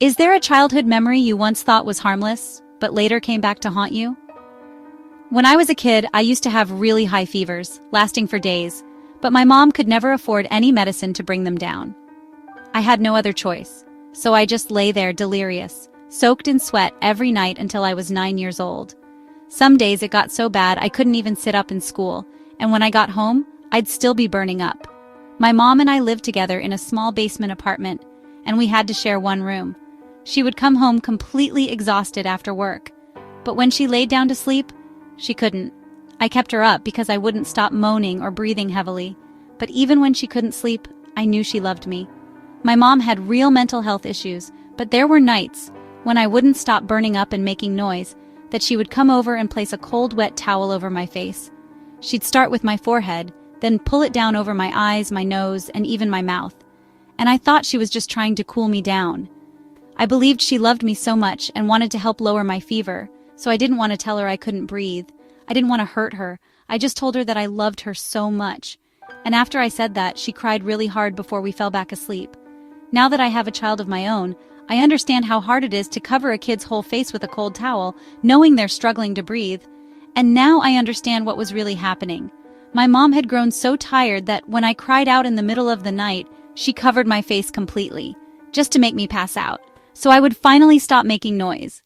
Is there a childhood memory you once thought was harmless, but later came back to haunt you? When I was a kid, I used to have really high fevers, lasting for days, but my mom could never afford any medicine to bring them down. I had no other choice, so I just lay there delirious, soaked in sweat every night until I was 9 years old. Some days it got so bad I couldn't even sit up in school, and when I got home, I'd still be burning up. My mom and I lived together in a small basement apartment, and we had to share one room. She would come home completely exhausted after work, but when she laid down to sleep, she couldn't. I kept her up because I wouldn't stop moaning or breathing heavily, but even when she couldn't sleep, I knew she loved me. My mom had real mental health issues, but there were nights, when I wouldn't stop burning up and making noise, that she would come over and place a cold, wet towel over my face. She'd start with my forehead, then pull it down over my eyes, my nose, and even my mouth. And I thought she was just trying to cool me down. I believed she loved me so much and wanted to help lower my fever, so I didn't want to tell her I couldn't breathe. I didn't want to hurt her. I just told her that I loved her so much. And after I said that, she cried really hard before we fell back asleep. Now that I have a child of my own, I understand how hard it is to cover a kid's whole face with a cold towel, knowing they're struggling to breathe. And now I understand what was really happening. My mom had grown so tired that when I cried out in the middle of the night, she covered my face completely, just to make me pass out, so I would finally stop making noise.